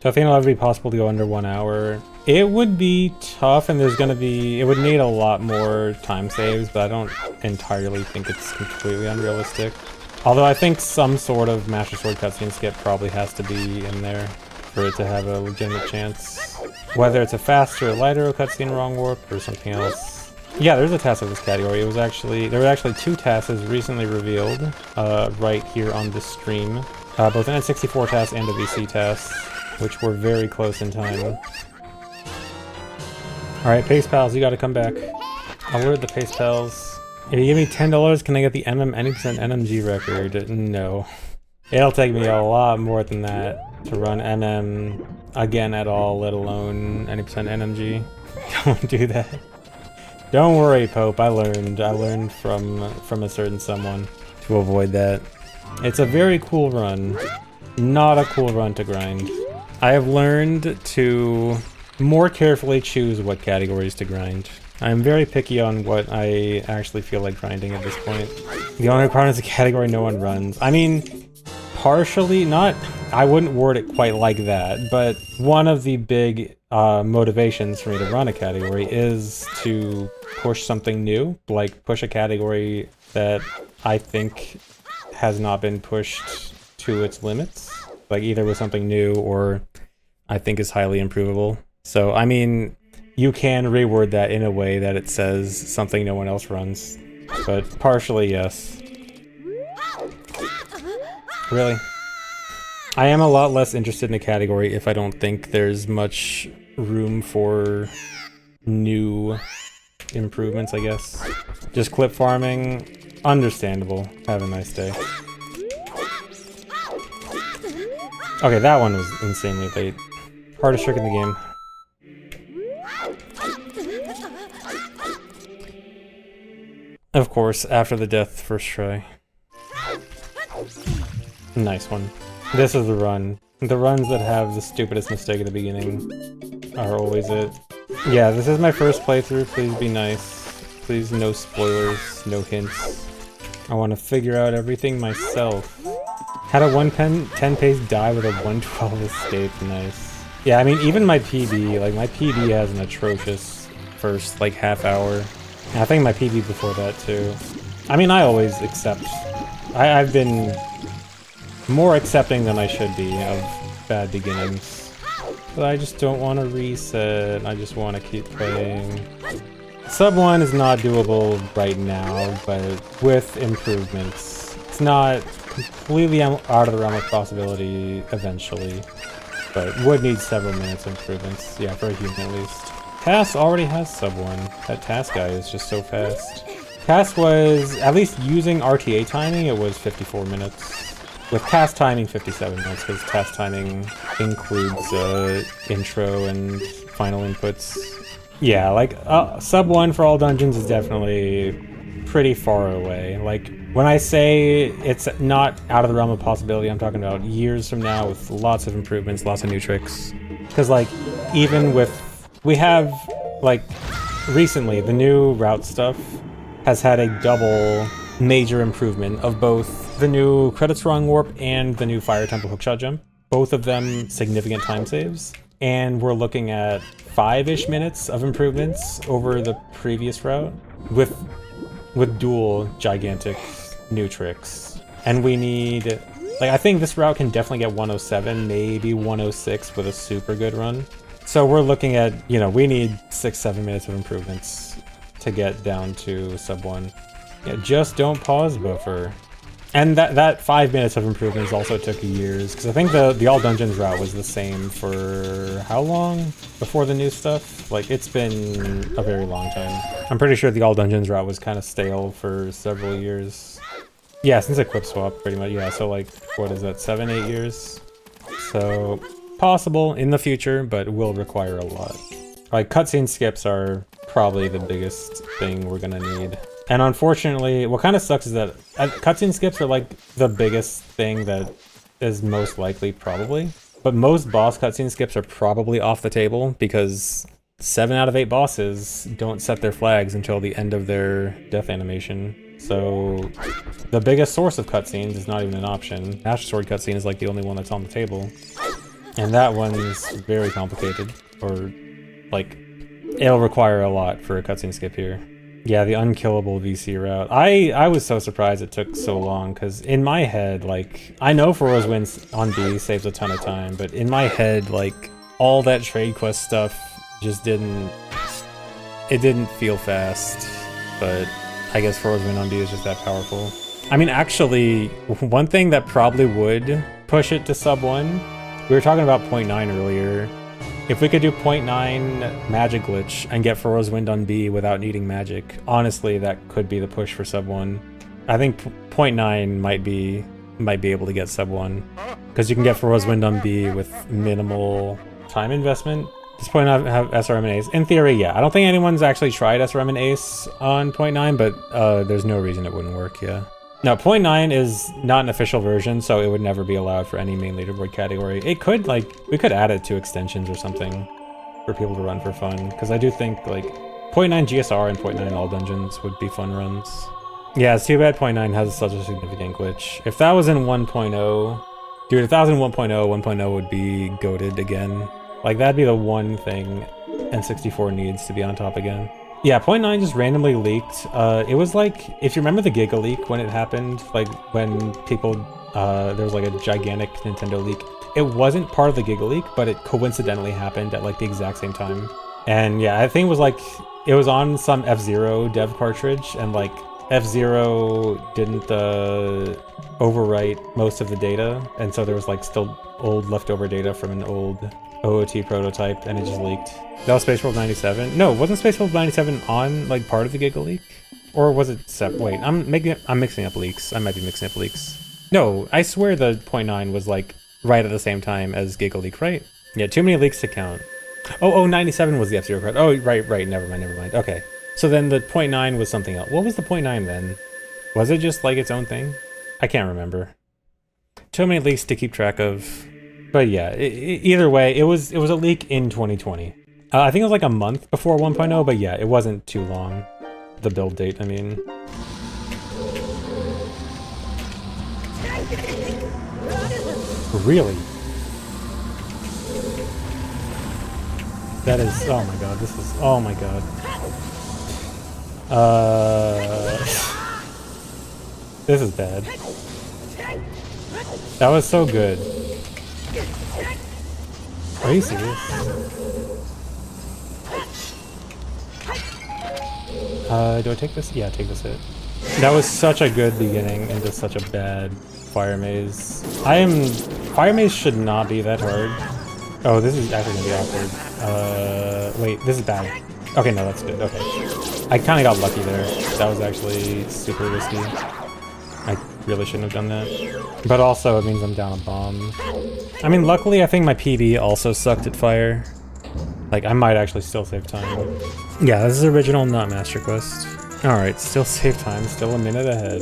So I think it'll ever be possible to go under 1 hour. It would be tough, and it would need a lot more time saves, but I don't entirely think it's completely unrealistic. Although I think some sort of Master Sword cutscene skip probably has to be in there for it to have a legitimate chance. Whether it's a faster or lighter cutscene wrong warp or something else. Yeah, there's a task of this category. There were actually 2 tasks recently revealed right here on this stream. Both an N64 task and a VC task, which were very close in time. Alright, Pace Pals, you gotta come back. I'll order the Pace Pals. If you give me $10, can I get the any percent NMG record? No. It'll take me a lot more than that to run MM again at all, let alone any percent NMG. Don't do that. Don't worry, Pope. I learned from a certain someone to avoid that. It's a very cool run. Not a cool run to grind. I have learned to more carefully choose what categories to grind. I'm very picky on what I actually feel like grinding at this point. The only requirement is a category no one runs. I mean, partially, not... I wouldn't word it quite like that, but one of the big motivations for me to run a category is to push something new, like push a category that I think has not been pushed to its limits, like either with something new or I think is highly improvable. So, I mean, you can reword that in a way that it says something no one else runs, but partially, yes. Really? I am a lot less interested in a category if I don't think there's much room for new improvements, I guess. Just clip farming, understandable. Have a nice day. Okay, that one was insanely late. Hardest trick in the game. Of course, after the death, first try. Nice one. This is the run. The runs that have the stupidest mistake at the beginning are always it. Yeah, this is my first playthrough. Please be nice. Please no spoilers, no hints. I want to figure out everything myself. Had a 110 pace die with a 112 escape. Nice. Yeah, I mean, even my PB, like my PB has an atrocious first, like, half hour. I think my PB before that too. I mean, I always accept. I've been more accepting than I should be of bad beginnings. But I just don't want to reset. I just want to keep playing. Sub 1 is not doable right now, but with improvements. It's not completely out of the realm of possibility eventually, but would need several minutes of improvements. Yeah, for a human at least. Cass already has sub 1. That task guy is just so fast. Cass was, at least using RTA timing, it was 54 minutes. With Cass timing, 57 minutes, because task timing includes intro and final inputs. Yeah, like, sub 1 for all dungeons is definitely pretty far away. Like, when I say it's not out of the realm of possibility, I'm talking about years from now with lots of improvements, lots of new tricks. Because, like, even with... We have, like, recently, the new route stuff has had a double major improvement of both the new Credits Wrong Warp and the new Fire Temple Hookshot Jump. Both of them significant time saves. And we're looking at 5-ish minutes of improvements over the previous route with dual gigantic new tricks. And we need... Like, I think this route can definitely get 107, maybe 106 with a super good run. So we're looking at, you know, we need 6-7 minutes of improvements to get down to sub 1. Yeah, just don't pause buffer. And that 5 minutes of improvements also took years, because I think the All Dungeons route was the same for how long before the new stuff? Like, it's been a very long time. I'm pretty sure the All Dungeons route was kind of stale for several years. Yeah, since Equip Swap, pretty much. Yeah, so like, what is that, 7-8 years? So... possible in the future, but will require a lot. Like, cutscene skips are probably the biggest thing we're gonna need. And unfortunately, what kind of sucks is that cutscene skips are like the biggest thing that is most likely, probably. But most boss cutscene skips are probably off the table because 7 out of 8 bosses don't set their flags until the end of their death animation. So the biggest source of cutscenes is not even an option. Master Sword cutscene is like the only one that's on the table. And that one's very complicated, or like, it'll require a lot for a cutscene skip here. Yeah, the unkillable VC route. I was so surprised it took so long, because in my head, like, I know Foro's wins on B saves a ton of time, but in my head, like, all that trade quest stuff just didn't feel fast, but I guess Foro's win on B is just that powerful. I mean, actually, one thing that probably would push it to sub 1, we were talking about 0.9 earlier. If we could do 0.9 magic glitch and get Foro's Wind on B without needing magic, honestly, that could be the push for sub 1. I think 0.9 might be able to get sub 1, because you can get Foro's Wind on B with minimal time investment. At this point, I have SRM and Ace. In theory, yeah. I don't think anyone's actually tried SRM and Ace on 0.9, but there's no reason it wouldn't work, yeah. No, 0.9 is not an official version, so it would never be allowed for any main leaderboard category. It could, like, we could add it to extensions or something for people to run for fun, because I do think, like, 0.9 GSR and 0.9 all dungeons would be fun runs. Yeah, it's too bad 0.9 has such a significant glitch. If that was in 1.0, dude, if that was in 1.0, 1.0 would be goated again. Like, that'd be the one thing N64 needs to be on top again. Yeah, 0.9 just randomly leaked. It was like, if you remember the Giga leak when it happened, like when people, there was like a gigantic Nintendo leak. It wasn't part of the Giga leak, but it coincidentally happened at like the exact same time. And yeah, I think it was like, it was on some F-Zero dev cartridge, and like F-Zero didn't overwrite most of the data, and so there was like still old leftover data from an old OOT prototype, and it just leaked. That was Space World 97. No, wasn't Space World 97 on like part of the Giga leak? Or was it wait, I'm mixing up leaks. I might be mixing up leaks. No, I swear the 0.9 was like right at the same time as Giga leak, right? Yeah, too many leaks to count. Oh, 97 was the F-Zero card. Oh, right, never mind. Okay. So then the 0.9 was something else. What was the 0.9 then? Was it just like its own thing? I can't remember. Too many leaks to keep track of. But yeah, either way, it was a leak in 2020. I think it was like a month before 1.0, but yeah, it wasn't too long. The build date, I mean. Really? That is, oh my god, this is, oh my god. This is bad. That was so good. Are you serious? Do I take this? Yeah, take this hit. That was such a good beginning into such a bad fire maze. Fire maze should not be that hard. Oh, this is actually gonna be awkward. Wait, this is bad. Okay, no, that's good, okay. I kinda got lucky there. That was actually super risky. I really shouldn't have done that. But also, it means I'm down a bomb. I mean, luckily, I think my PB also sucked at fire. Like, I might actually still save time. Yeah, this is original, not Master Quest. Alright, still save time, still a minute ahead.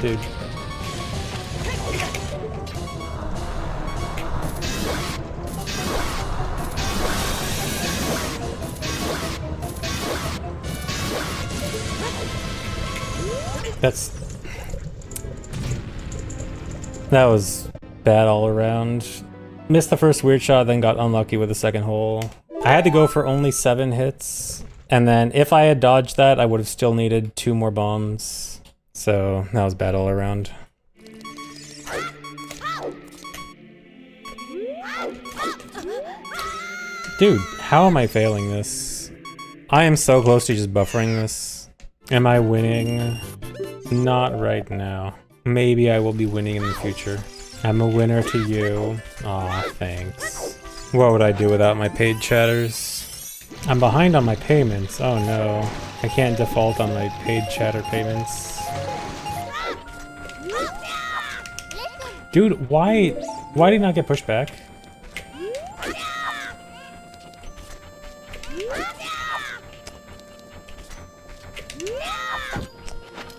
Dude. That was bad all around. Missed the first weird shot, then got unlucky with the second hole. I had to go for only 7 hits, and then if I had dodged that, I would have still needed 2 more bombs. So that was bad all around. Dude, how am I failing this? I am so close to just buffering this. Am I winning? Not right now. Maybe I will be winning in the future. I'm a winner to you. Aw, thanks. What would I do without my paid chatters? I'm behind on my payments. Oh no. I can't default on my paid chatter payments. Dude, why did he not get pushed back?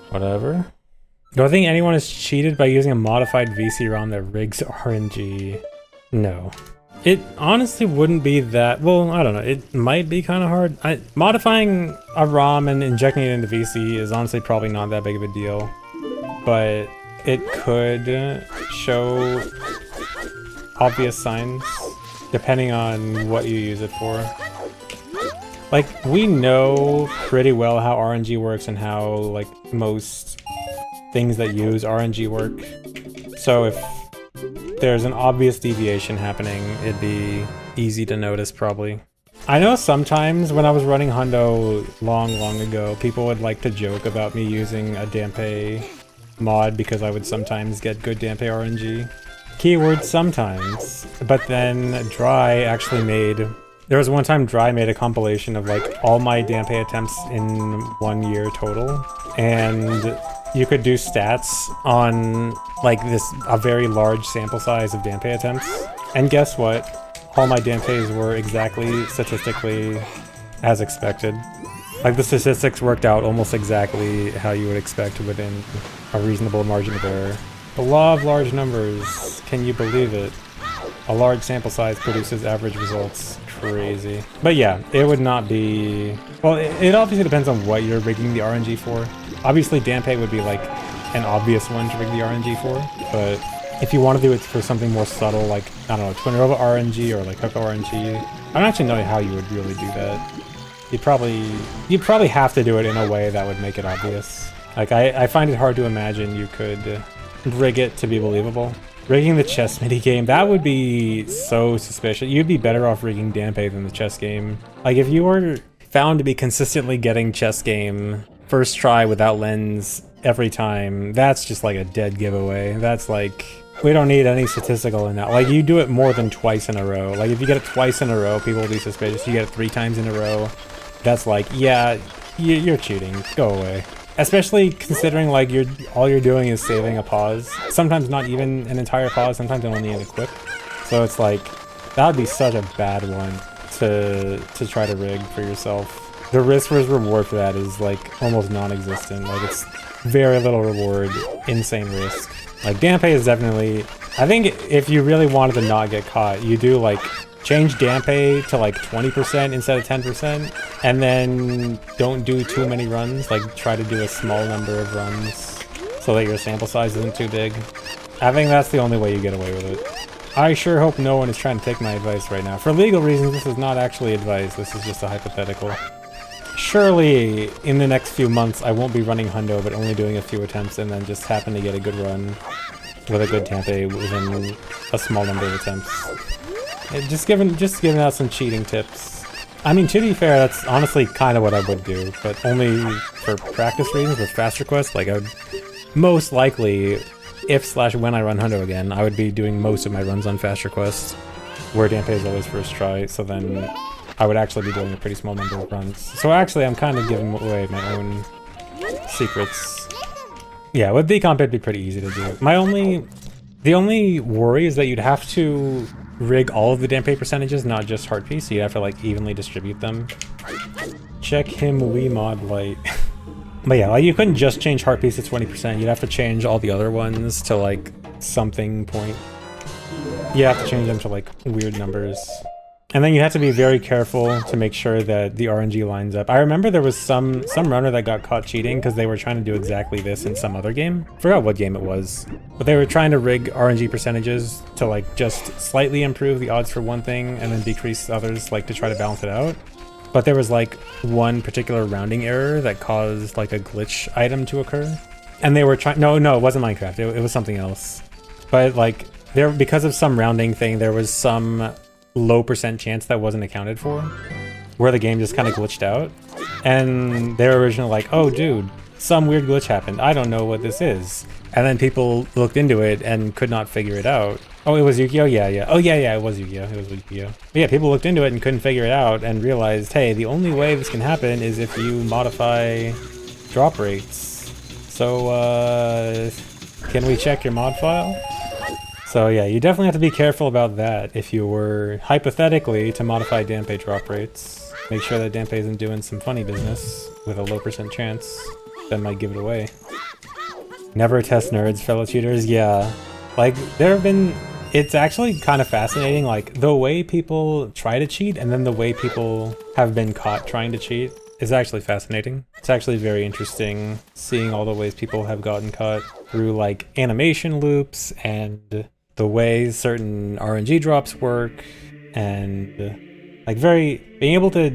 Whatever. Do I think anyone has cheated by using a modified VC ROM that rigs RNG? No. It honestly wouldn't be that, well, I don't know, it might be kind of hard. Modifying a ROM and injecting it into VC is honestly probably not that big of a deal. but it could show obvious signs depending on what you use it for. Like, we know pretty well how RNG works and how, like, most things that use RNG work. So if there's an obvious deviation happening, it'd be easy to notice, probably. I know sometimes when I was running Hundo long ago, people would like to joke about me using a Dampé mod because I would sometimes get good Dampé RNG. Keyword sometimes. But then Dry actually made... There was one time Dry made a compilation of like all my Dampé attempts in 1 year total. And you could do stats on like a very large sample size of Dampé attempts. And guess what? All my Dampés were exactly statistically as expected. Like, the statistics worked out almost exactly how you would expect within a reasonable margin of error. The law of large numbers, can you believe it? A large sample size produces average results. Crazy. But yeah, it would not be... Well, it obviously depends on what you're rigging the RNG for. Obviously, Dampé would be like an obvious one to rig the RNG for, but if you want to do it for something more subtle, like, I don't know, Twin Rova RNG or like Hooka RNG, I don't actually know how you would really do that. You'd probably have to do it in a way that would make it obvious. Like, I find it hard to imagine you could rig it to be believable. Rigging the chess minigame, that would be so suspicious. You'd be better off rigging Dampé than the chess game. Like, if you were found to be consistently getting chess game first try without lens every time, that's just like a dead giveaway. That's like... We don't need any statistical in that. Like, you do it more than twice in a row. Like, if you get it twice in a row, people will be suspicious. You get it 3 times in a row, that's like, yeah, you're cheating. Go away. Especially considering, like, all you're doing is saving a pause. Sometimes not even an entire pause, sometimes only an equip. So it's like, that would be such a bad one to try to rig for yourself. The risk versus reward for that is, like, almost non-existent. Like, it's very little reward, insane risk. Like, Dampé is definitely... I think if you really wanted to not get caught, you do, like, change Dampé to, like, 20% instead of 10%, and then don't do too many runs. Like, try to do a small number of runs so that your sample size isn't too big. I think that's the only way you get away with it. I sure hope no one is trying to take my advice right now. For legal reasons, this is not actually advice. This is just a hypothetical. Surely, in the next few months, I won't be running Hundo, but only doing a few attempts and then just happen to get a good run with a good Dampé within a small number of attempts. Just giving out some cheating tips. I mean, to be fair, that's honestly kind of what I would do, but only for practice reasons with Fast Request. Like, I would most likely, if/when I run Hundo again, I would be doing most of my runs on Fast Request, where Dampé is always first try, so then I would actually be doing a pretty small number of runs. So actually, I'm kind of giving away my own secrets. Yeah, with Decomp, it'd be pretty easy to do. The only worry is that you'd have to rig all of the Dampé percentages, not just Heart Piece, so you'd have to, like, evenly distribute them. Check him Wii mod light. But yeah, like, you couldn't just change Heart Piece to 20%, you'd have to change all the other ones to, like, something point. You have to change them to, like, weird numbers. And then you have to be very careful to make sure that the RNG lines up. I remember there was some runner that got caught cheating because they were trying to do exactly this in some other game. Forgot what game it was. But they were trying to rig RNG percentages to, like, just slightly improve the odds for one thing and then decrease others, like, to try to balance it out. But there was, like, one particular rounding error that caused, like, a glitch item to occur. And they were trying... No, it wasn't Minecraft. It was something else. But, like, because of some rounding thing, there was some low percent chance that wasn't accounted for, where the game just kind of glitched out. And they were originally like, oh dude, some weird glitch happened, I don't know what this is. And then people looked into it and could not figure it out. Oh, it was Yu-Gi-Oh? Yeah. Oh yeah, it was Yu-Gi-Oh. It was Yu-Gi-Oh. But yeah, people looked into it and couldn't figure it out and realized, hey, the only way this can happen is if you modify drop rates. So, can we check your mod file? So yeah, you definitely have to be careful about that if you were, hypothetically, to modify Dampé drop rates. Make sure that Dampé isn't doing some funny business with a low percent chance that might give it away. Never test nerds, fellow cheaters. Yeah, like, there have been... It's actually kind of fascinating, like, the way people try to cheat and then the way people have been caught trying to cheat is actually fascinating. It's actually very interesting seeing all the ways people have gotten caught through like animation loops and the way certain RNG drops work, and like being able to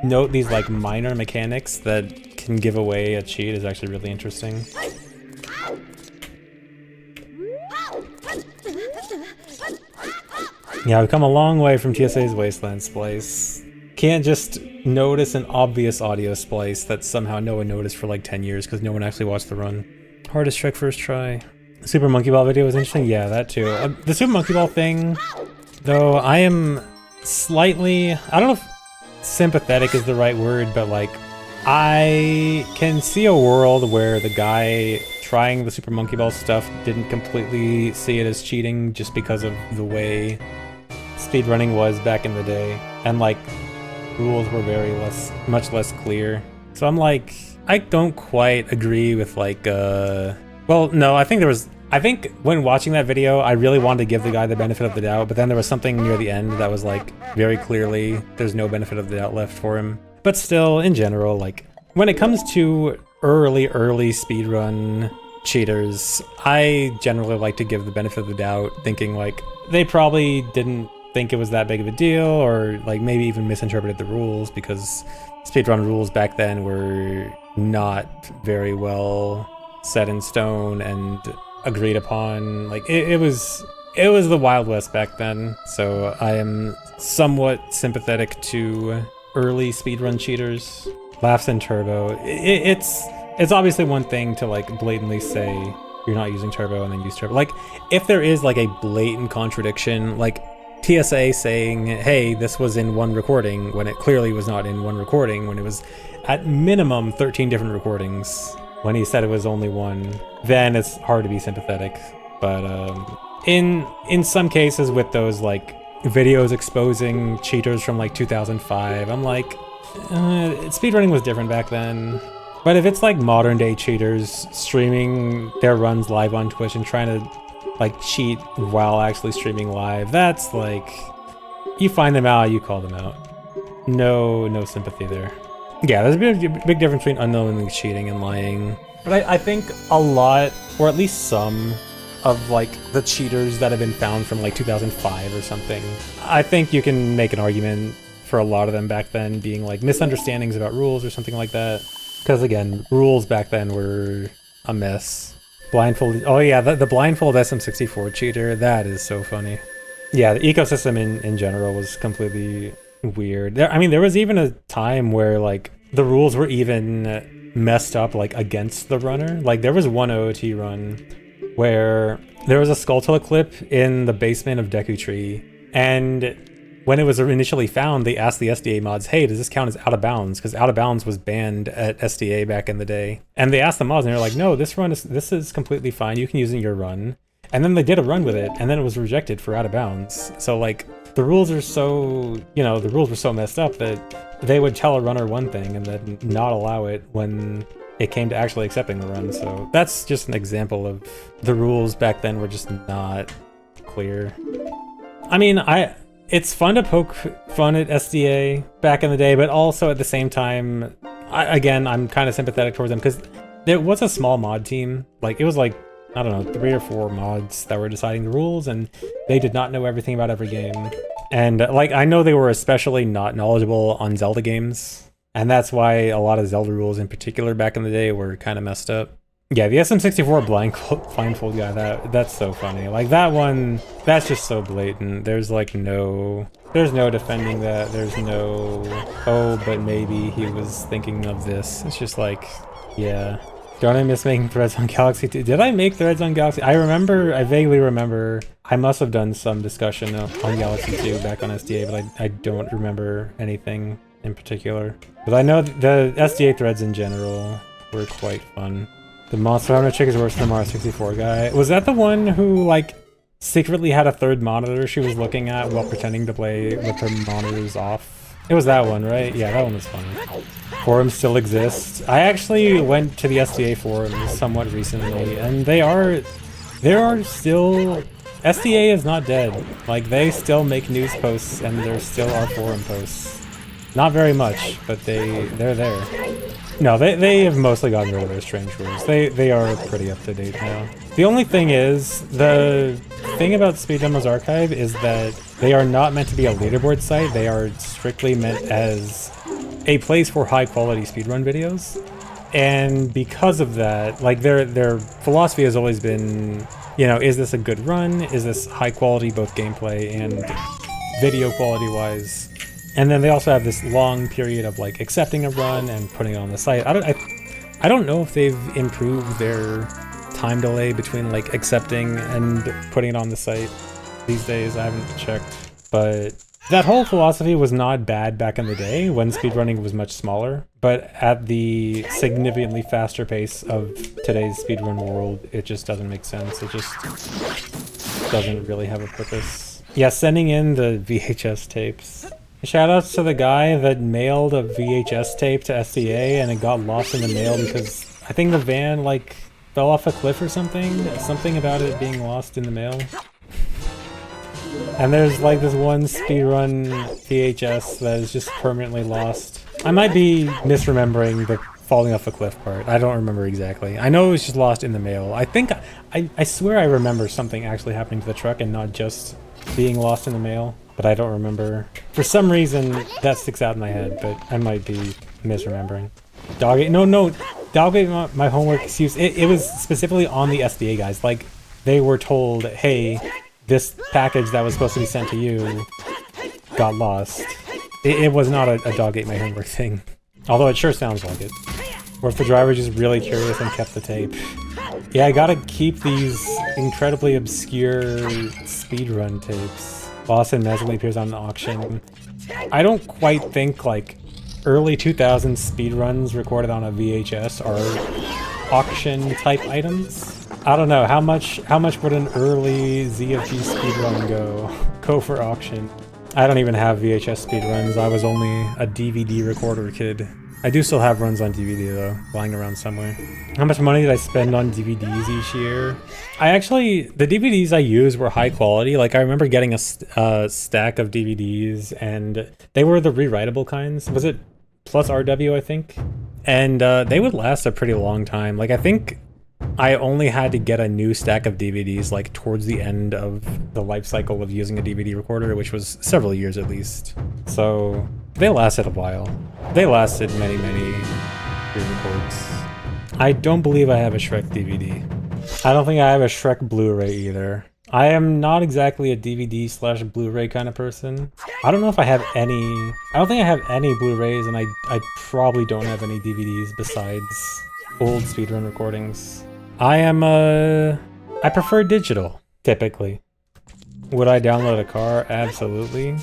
note these like minor mechanics that can give away a cheat is actually really interesting. Yeah, we've come a long way from TSA's Wasteland Splice. Can't just notice an obvious audio splice that somehow no one noticed for like 10 years because no one actually watched the run. Hardest trick first try. The Super Monkey Ball video was interesting? Yeah, that too. The Super Monkey Ball thing, though, I am slightly, I don't know if sympathetic is the right word, but like, I can see a world where the guy trying the Super Monkey Ball stuff didn't completely see it as cheating just because of the way speedrunning was back in the day, and like rules were much less clear. So I'm like, I don't quite agree with like well, no, I think when watching that video I really wanted to give the guy the benefit of the doubt, but then there was something near the end that was like very clearly there's no benefit of the doubt left for him. But still, in general, like when it comes to early speedrun cheaters, I generally like to give the benefit of the doubt, thinking like they probably didn't think it was that big of a deal, or like maybe even misinterpreted the rules, because speedrun rules back then were not very well set in stone and agreed upon. Like it was the Wild West back then, so I am somewhat sympathetic to early speedrun cheaters. Laughs in turbo. It's obviously one thing to like blatantly say you're not using turbo and then use turbo. Like if there is like a blatant contradiction, like TSA saying, hey, this was in one recording when it clearly was not in one recording, when it was at minimum 13 different recordings, when he said it was only one, then it's hard to be sympathetic. But in some cases with those like videos exposing cheaters from like 2005, I'm like, speedrunning was different back then. But if it's like modern day cheaters streaming their runs live on Twitch and trying to like cheat while actually streaming live, that's like, you find them out, you call them out. No sympathy there. Yeah, there's a big difference between unknowingly cheating and lying. But I think a lot, or at least some, of like the cheaters that have been found from like 2005 or something, I think you can make an argument for a lot of them back then being like misunderstandings about rules or something like that. Because again, rules back then were a mess. Blindfold, oh yeah, the blindfold SM64 cheater, that is so funny. Yeah, the ecosystem in general was completely weird. There was even a time where like the rules were even messed up like against the runner. Like there was one OOT run where there was a Skulltula clip in the basement of Deku Tree, and when it was initially found, they asked the SDA mods, hey, does this count as out of bounds? Because out of bounds was banned at SDA back in the day. And they asked the mods and they're like, no, this is completely fine. You can use it in your run. And then they did a run with it, and then it was rejected for out of bounds. So like the rules are so, the rules were so messed up that they would tell a runner one thing and then not allow it when it came to actually accepting the run. So that's just an example of the rules back then were just not clear. It's fun to poke fun at SDA back in the day, but also at the same time, I'm kind of sympathetic towards them because there was a small mod team. Like, it was like, I don't know, 3 or 4 mods that were deciding the rules, and they did not know everything about every game. And, like, I know they were especially not knowledgeable on Zelda games, and that's why a lot of Zelda rules in particular back in the day were kind of messed up. Yeah, the SM64 blindfold guy, that's so funny. Like, that one, that's just so blatant. There's like there's no defending that. There's no, oh, but maybe he was thinking of this. It's just like, yeah. Don't I miss making threads on Galaxy 2? Did I make threads on Galaxy? I vaguely remember, I must have done some discussion on Galaxy 2 back on SDA, but I don't remember anything in particular. But I know the SDA threads in general were quite fun. The Monster Hunter chick is worse than the Mario 64 guy. Was that the one who, like, secretly had a third monitor she was looking at while pretending to play with her monitors off? It was that one, right? Yeah, that one was fun. Forums still exist. I actually went to the SDA forums somewhat recently, and there are still... SDA is not dead. Like, they still make news posts, and there still are forum posts. Not very much, but they're there. No, they have mostly gotten rid of their strange rules. They are pretty up to date now. The only thing is, the thing about Speedrunners Archive is that they are not meant to be a leaderboard site. They are strictly meant as a place for high quality speedrun videos. And because of that, like their philosophy has always been, you know, is this a good run? Is this high quality, both gameplay and video quality wise? And then they also have this long period of like accepting a run and putting it on the site. I don't know if they've improved their time delay between like accepting and putting it on the site these days. I haven't checked, but that whole philosophy was not bad back in the day when speedrunning was much smaller, but at the significantly faster pace of today's speedrun world, it just doesn't make sense. It just doesn't really have a purpose. Yeah, sending in the VHS tapes. Shoutouts to the guy that mailed a VHS tape to SCA and it got lost in the mail because I think the van like fell off a cliff or something. Something about it being lost in the mail. And there's like this one speedrun VHS that is just permanently lost. I might be misremembering the falling off a cliff part. I don't remember exactly. I know it was just lost in the mail. I think, I swear I remember something actually happening to the truck and not just being lost in the mail, but I don't remember. For some reason, that sticks out in my head, but I might be misremembering. Doggate, no, Doggate, my homework excuse, it was specifically on the SDA guys. Like, they were told, hey, this package that was supposed to be sent to you got lost. It was not a Doggate my homework thing. Although it sure sounds like it. Or if the driver was just really curious and kept the tape. Yeah, I gotta keep these incredibly obscure speedrun tapes. Lost in Mesmely appears on an auction. I don't quite think like early 2000s speedruns recorded on a VHS are auction type items. I don't know, how much would an early ZFG speedrun go for auction? I don't even have VHS speedruns. I was only a DVD recorder kid. I do still have runs on DVD though, lying around somewhere. How much money did I spend on DVDs each year? The DVDs I used were high quality. Like I remember getting a stack of DVDs and they were the rewritable kinds. Was it plus RW, I think? And they would last a pretty long time. Like I think I only had to get a new stack of DVDs like towards the end of the life cycle of using a DVD recorder, which was several years at least. So they lasted a while. They lasted many re-records. I don't believe I have a Shrek DVD. I don't think I have a Shrek Blu-ray either. I am not exactly a DVD / Blu-ray kind of person. I don't know if I have any... I don't think I have any Blu-rays, and I probably don't have any DVDs besides old speedrun recordings. I prefer digital, typically. Would I download a car? Absolutely.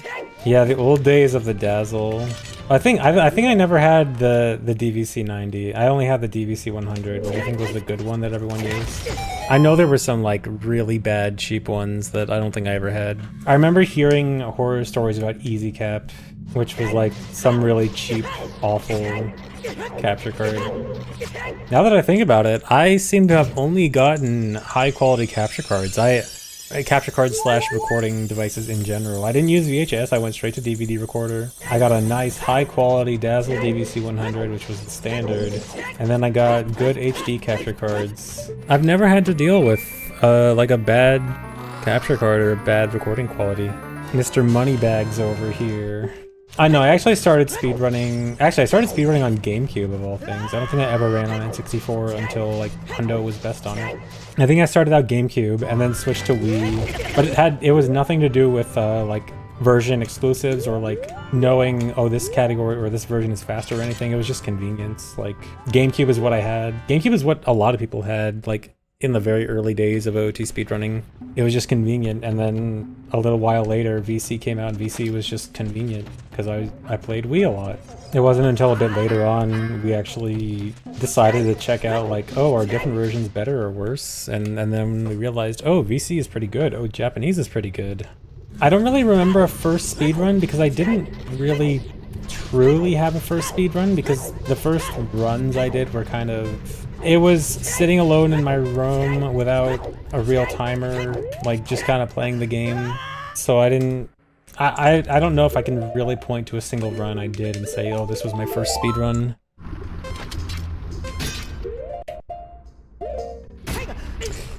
Yeah, the old days of the Dazzle. I think I never had the DVC 90. I only had the DVC 100, which I think was the good one that everyone used. I know there were some like really bad cheap ones that I don't think I ever had. I remember hearing horror stories about EasyCap, which was like some really cheap, awful capture card. Now that I think about it, I seem to have only gotten high quality capture cards. Capture cards / recording devices in general. I didn't use VHS, I went straight to DVD recorder. I got a nice high quality Dazzle DVC 100, which was the standard, and then I got good HD capture cards. I've never had to deal with like a bad capture card or bad recording quality. Mr. Moneybags over here. I know, I started speedrunning on GameCube of all things. I don't think I ever ran on N64 until like Hundo was best on it. I think I started out GameCube and then switched to Wii, but it was nothing to do with like version exclusives or like knowing, oh, this category or this version is faster or anything. It was just convenience. Like GameCube is what I had. GameCube is what a lot of people had, like in the very early days of OOT speedrunning. It was just convenient, and then a little while later VC came out and VC was just convenient because I played Wii a lot. It wasn't until a bit later on we actually decided to check out like, oh, are different versions better or worse? And then we realized, oh, VC is pretty good, oh, Japanese is pretty good. I don't really remember a first speedrun because I didn't really truly have a first speedrun, because the first runs I did were kind of... It was sitting alone in my room without a real timer, like just kind of playing the game. So I didn't... I don't know if I can really point to a single run I did and say, oh, this was my first speedrun.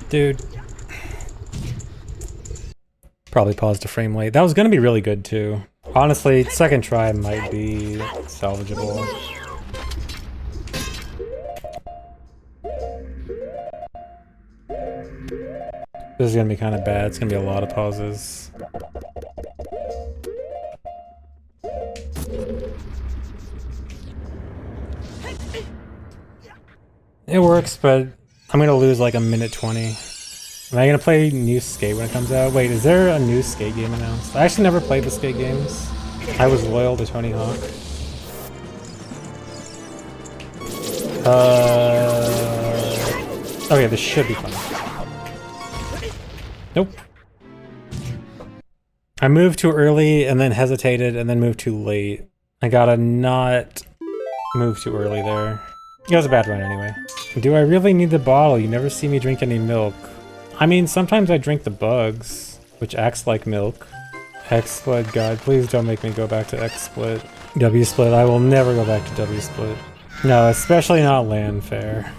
Dude. Probably paused a frame late. That was gonna be really good too. Honestly, second try might be salvageable. This is gonna be kind of bad. It's gonna be a lot of pauses. It works, but I'm gonna lose like a minute 20. Am I gonna play new Skate when it comes out? Wait, is there a new Skate game announced? I actually never played the Skate games. I was loyal to Tony Hawk. Okay, this should be fun. Nope. I moved too early and then hesitated and then moved too late. I gotta not move too early there. It was a bad run anyway. Do I really need the bottle? You never see me drink any milk. I mean, sometimes I drink the bugs, which acts like milk. X-Split, God, please don't make me go back to X-Split. W-Split, I will never go back to W-Split. No, especially not Landfair.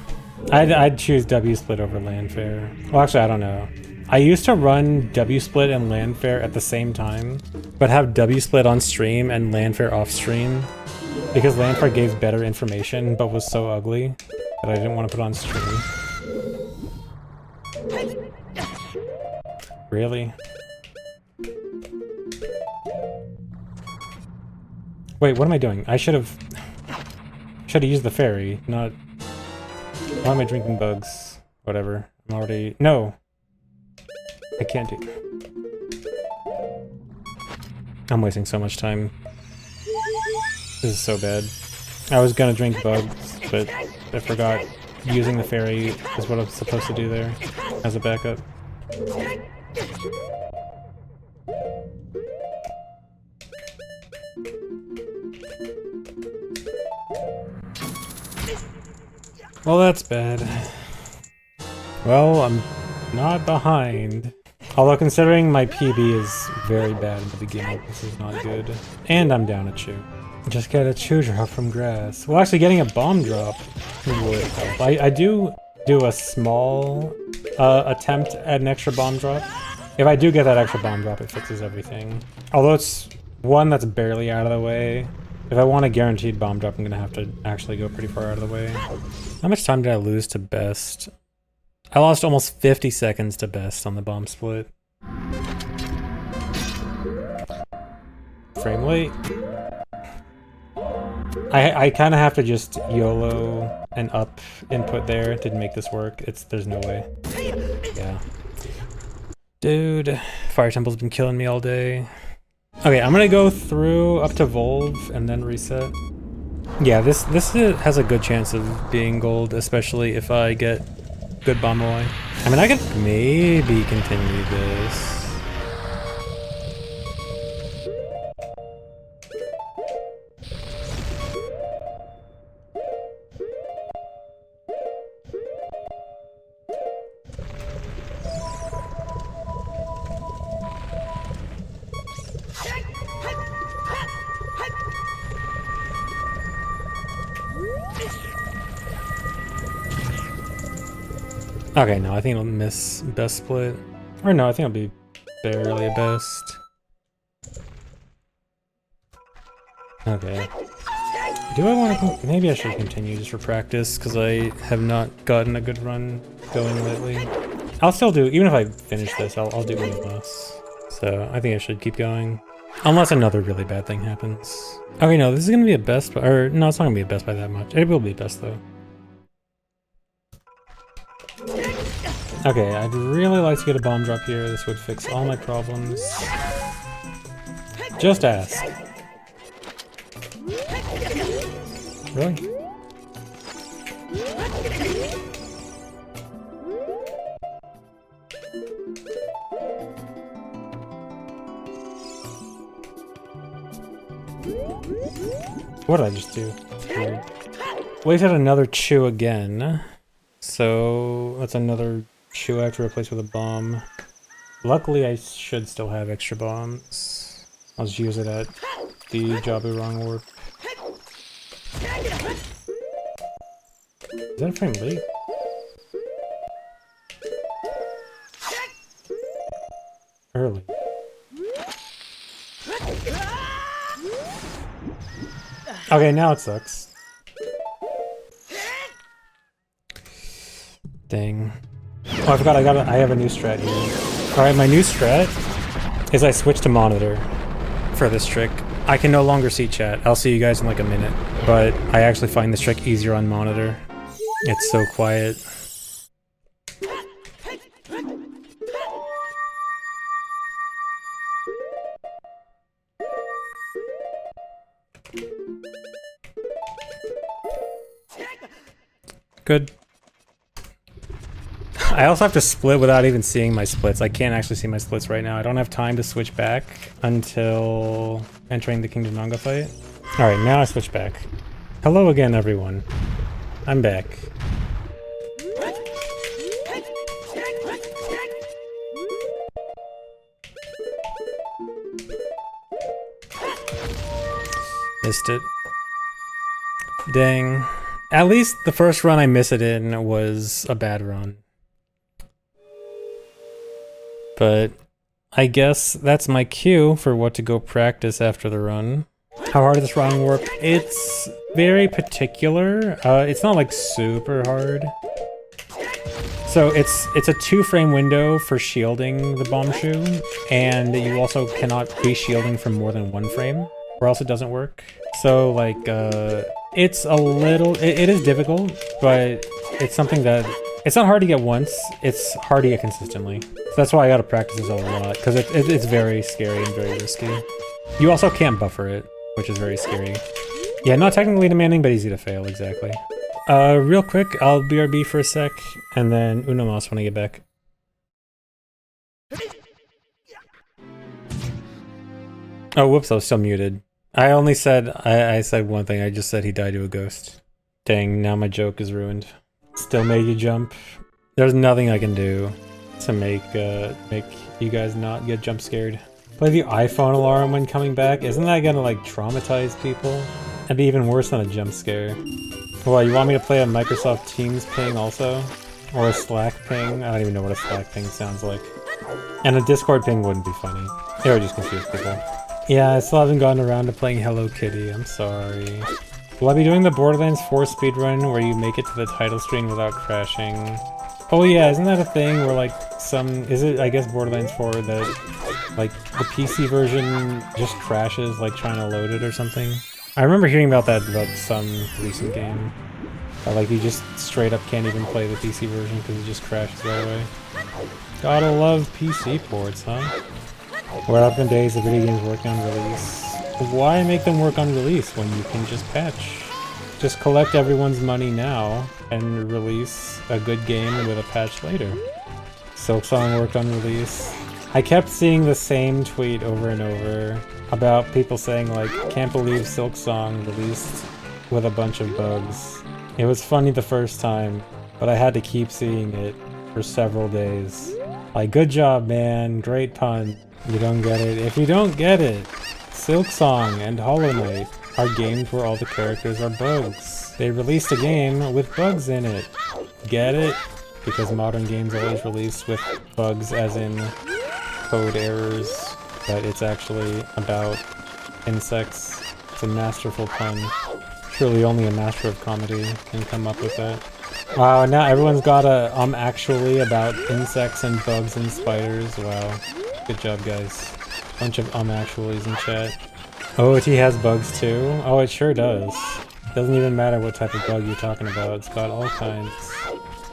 I'd choose W-Split over Landfair. Well, actually, I don't know. I used to run W-Split and Landfair at the same time, but have W-Split on stream and Landfair off stream, because Landfair gave better information, but was so ugly that I didn't want to put on stream. Really? Wait, what am I doing? I should have used the ferry, not... Why am I drinking bugs? Whatever. I'm already... No! I can't do... I'm wasting so much time. This is so bad. I was gonna drink bugs, but I forgot using the ferry is what I'm supposed to do there as a backup. Well, that's bad. Well, I'm not behind. Although considering my PB is very bad in the beginning, this is not good. And I'm down a chew. Just get a chew drop from grass. Well, actually getting a bomb drop would help. I do a small attempt at an extra bomb drop. If I do get that extra bomb drop, it fixes everything. Although it's one that's barely out of the way. If I want a guaranteed bomb drop, I'm gonna have to actually go pretty far out of the way. How much time did I lose to best? I lost almost 50 seconds to best on the bomb split. Frame rate. I kind of have to just YOLO and up input there to make this work. There's no way. Yeah. Dude, Fire Temple's been killing me all day. Okay, I'm gonna go through up to Volve and then reset. Yeah, this has a good chance of being gold, especially if I get good bomb away. I mean, I could maybe continue this. Okay, no, I think it'll miss best split. Or no, I think it'll be barely a best. Okay. Do I want to... Maybe I should continue just for practice, because I have not gotten a good run going lately. I'll still do... Even if I finish this, I'll do one less. So, I think I should keep going. Unless another really bad thing happens. Okay, no, this is going to be a best... Or, no, it's not going to be a best by that much. It will be a best, though. Okay, I'd really like to get a bomb drop here. This would fix all my problems. Just ask. Really? What did I just do? Weird. Wasted another chew again. So that's another chew I have to replace with a bomb. Luckily, I should still have extra bombs. I'll just use it at the Jabu-Rong warp. Is that a frame late? early. Okay, now it sucks. Dang. Oh, I forgot I have a new strat here. Alright, my new strat is I switch to monitor for this trick. I can no longer see chat. I'll see you guys in like a minute. But I actually find this trick easier on monitor. It's so quiet. Good. I also have to split without even seeing my splits. I can't actually see my splits right now. I don't have time to switch back until entering the Kingdom Nanga fight. Alright, now I switch back. Hello again, everyone. I'm back. Missed it. Dang. At least the first run I missed it in was a bad run. But I guess that's my cue for what to go practice after the run. How hard does this run work? It's very particular. It's not like super hard. So it's a 2-frame window for shielding the Bombchu, and you also cannot be shielding from more than 1 frame, or else it doesn't work. So like, it's a little, it is difficult, but it's something that, it's not hard to get once, it's hard to get consistently. So that's why I gotta practice this a lot, because it's very scary and very risky. You also can't buffer it, which is very scary. Yeah, not technically demanding, but easy to fail, exactly. Real quick, I'll BRB for a sec, and then Uno Mas when I get back. Oh, whoops, I was still muted. I only said, I said one thing, I just said he died to a ghost. Dang, now my joke is ruined. Still made you jump. There's nothing I can do to make you guys not get jump scared. Play the iPhone alarm when coming back. Isn't that gonna like traumatize people? That'd be even worse than a jump scare. Well, you want me to play a Microsoft Teams ping also? Or a Slack ping? I don't even know what a Slack ping sounds like. And a Discord ping wouldn't be funny. It would just confuse people. Yeah, I still haven't gotten around to playing Hello Kitty, I'm sorry. Will I be doing the Borderlands 4 speedrun where you make it to the title screen without crashing? Oh yeah, isn't that a thing where like is it, I guess Borderlands 4 that like the PC version just crashes like trying to load it or something? I remember hearing about that about some recent game. Like you just straight up can't even play the PC version because it just crashes right away. Gotta love PC ports, huh? What happened days the video games working on release? Why make them work on release when you can just patch? Just collect everyone's money now and release a good game with a patch later. Silksong worked on release. I kept seeing the same tweet over and over about people saying like, can't believe Silksong released with a bunch of bugs. It was funny the first time, but I had to keep seeing it for several days. Like, good job, man. Great pun. You don't get it. If you don't get it, Silksong and Hollow Knight are games where all the characters are bugs. They released a game with bugs in it. Get it? Because modern games always release with bugs as in code errors, but it's actually about insects. It's a masterful pun. Surely only a master of comedy can come up with that. Wow, now everyone's got a actually about insects and bugs and spiders. Wow. Good job, guys. Bunch of actuallys in chat. OOT has bugs too? Oh, it sure does. Doesn't even matter what type of bug you're talking about, it's got all kinds.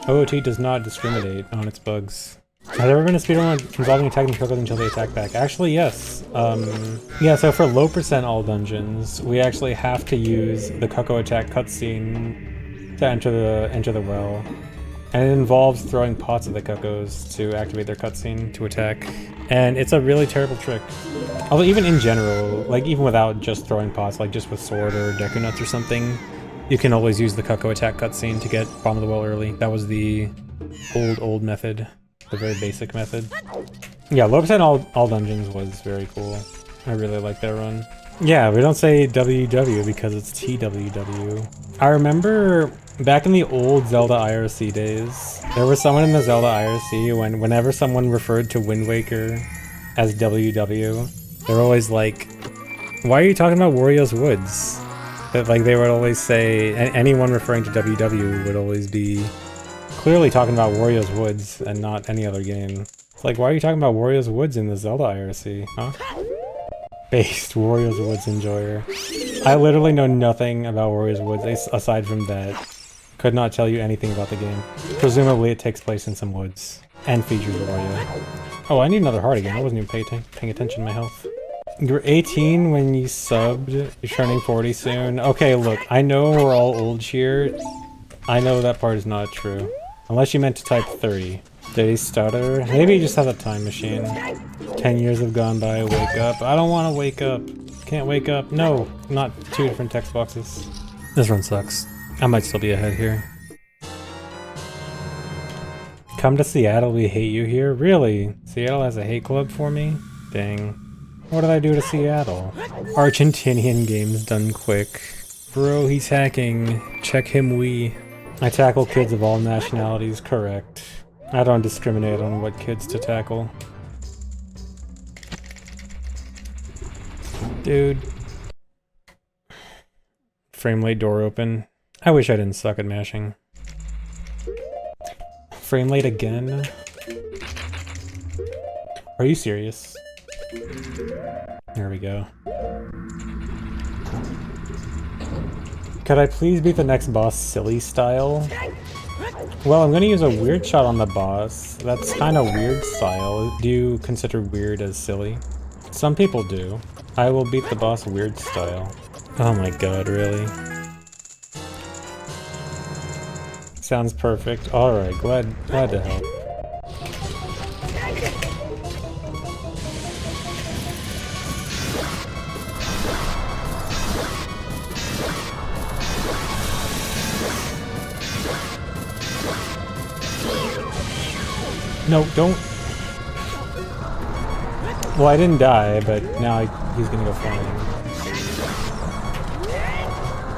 OOT does not discriminate on its bugs. Has there ever been a speedrun involving attacking Cocos until they attack back? Actually, yes. Yeah, so for low percent all dungeons, we actually have to use the Cuckoo attack cutscene to enter the well. And it involves throwing pots at the Cuckos to activate their cutscene to attack. And it's a really terrible trick. Although even in general, like even without just throwing pots, like just with sword or Deku Nuts or something, you can always use the Cuckoo attack cutscene to get Bomb of the Well early. That was the old method. The very basic method. Yeah, low percent all dungeons was very cool. I really like that run. Yeah, we don't say WW because it's TWW. I remember back in the old Zelda IRC days, there was someone in the Zelda IRC whenever someone referred to Wind Waker as WW, they're always like, why are you talking about Wario's Woods? That, like, they would always say, anyone referring to WW would always be clearly talking about Wario's Woods and not any other game. It's like, why are you talking about Wario's Woods in the Zelda IRC, huh? Based Wario's Woods enjoyer. I literally know nothing about Wario's Woods aside from that. Could not tell you anything about the game. Presumably it takes place in some woods and features Wario. Oh, I need another heart again. I wasn't even paying attention to my health. You're 18 when you subbed. You're turning 40 soon. Okay, look, I know we're all old here. I know that part is not true. Unless you meant to type 30. Did he stutter? Maybe he just has a time machine. 10 years have gone by, wake up. I don't want to wake up. Can't wake up. No, not two different text boxes. This run sucks. I might still be ahead here. Come to Seattle, we hate you here? Really? Seattle has a hate club for me? Dang. What did I do to Seattle? Argentinian games done quick. Bro, he's hacking. Check him we. I tackle kids of all nationalities, correct. I don't discriminate on what kids to tackle. Dude. Frame rate door open. I wish I didn't suck at mashing. Frame rate again? Are you serious? There we go. Could I please beat the next boss silly style? Well, I'm gonna use a weird shot on the boss. That's kind of weird style. Do you consider weird as silly? Some people do. I will beat the boss weird style. Oh my god, really? Sounds perfect. Alright, glad to help. No, don't. Well, I didn't die, but now he's gonna go flying.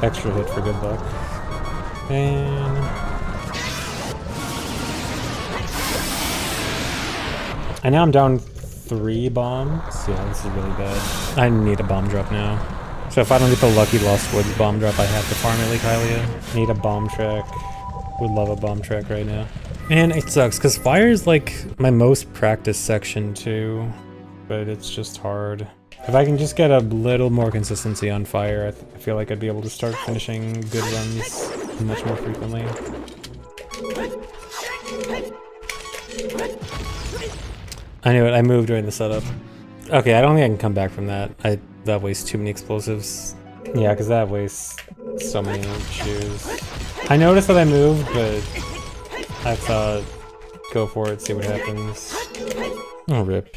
Extra hit for good luck. And now I'm down 3 bombs. Yeah, this is really bad. I need a bomb drop now. So if I don't get the Lucky Lost Woods bomb drop, I have to farm it like Hylia. Need a bomb track. Would love a bomb track right now. Man, it sucks, because fire is like my most practiced section too, but it's just hard. If I can just get a little more consistency on fire, I feel like I'd be able to start finishing good runs much more frequently. I knew it, I moved during the setup. Okay, I don't think I can come back from that. That wastes too many explosives. Yeah, because that wastes so many shoes. I noticed that I moved, but I thought, go for it, see what happens. Oh, rip.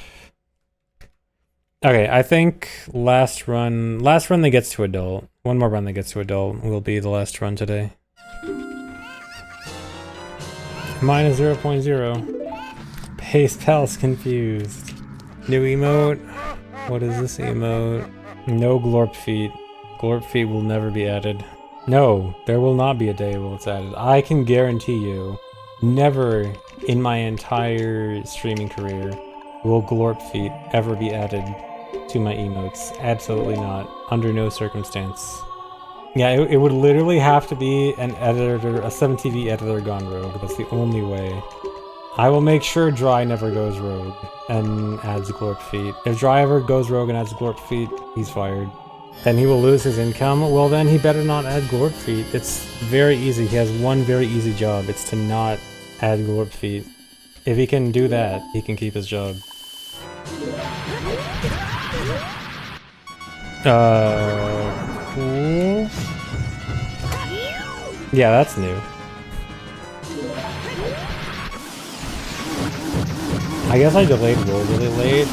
Okay, I think last run that gets to adult. One more run that gets to adult will be the last run today. Minus 0.0. Pace Pal's confused. New emote? What is this emote? No Glorp feet. Glorp feet will never be added. No, there will not be a day where it's added. I can guarantee you, never in my entire streaming career will Glorp feet ever be added to my emotes. Absolutely not. Under no circumstance. Yeah, it would literally have to be an editor, a 7TV editor gone rogue. That's the only way. I will make sure Dry never goes rogue and adds Glorp feet. If Dry ever goes rogue and adds Glorp feet, he's fired. Then he will lose his income. Well, then he better not add Glorp feet. It's very easy. He has one very easy job. It's to not add Glorp feet. If he can do that, he can keep his job. Cool. Yeah, that's new. I guess I delayed roll really late,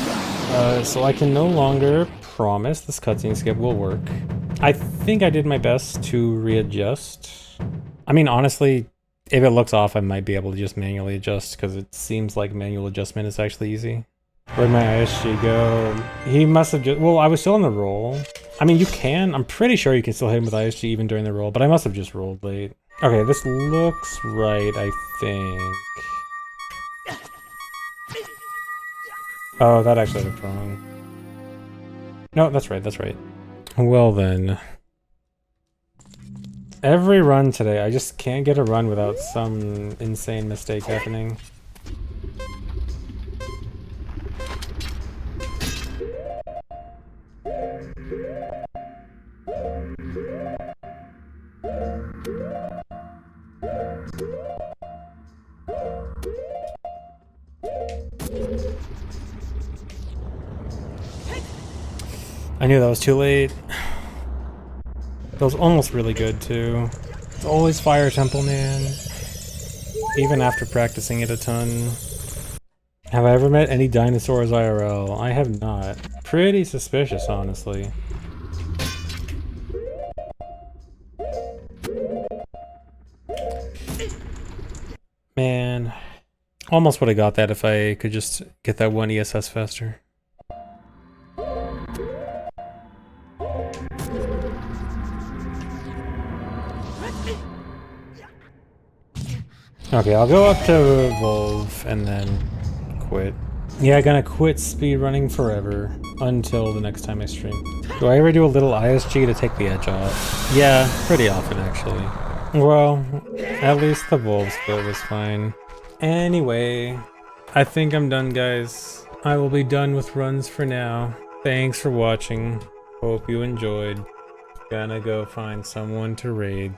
so I can no longer promise this cutscene skip will work. I think I did my best to readjust. I mean, honestly, if it looks off, I might be able to just manually adjust, because it seems like manual adjustment is actually easy. Where'd my ISG go? He must have just... Well, I was still on the roll. I mean, you can. I'm pretty sure you can still hit him with ISG even during the roll, but I must have just rolled late. Okay, this looks right, I think. Oh, that actually looked wrong. No, that's right, that's right. Well then. Every run today, I just can't get a run without some insane mistake happening. I knew that was too late. That was almost really good too. It's always Fire Temple, man. Even after practicing it a ton. Have I ever met any dinosaurs IRL? I have not. Pretty suspicious, honestly. Man. Almost would have got that if I could just get that one ESS faster. Okay, I'll go up to Evolve and then quit. Yeah, gonna quit speedrunning forever until the next time I stream. Do I ever do a little ISG to take the edge off? Yeah, pretty often actually. Well, at least the Wolves build was fine. Anyway, I think I'm done, guys. I will be done with runs for now. Thanks for watching. Hope you enjoyed. Gonna go find someone to raid.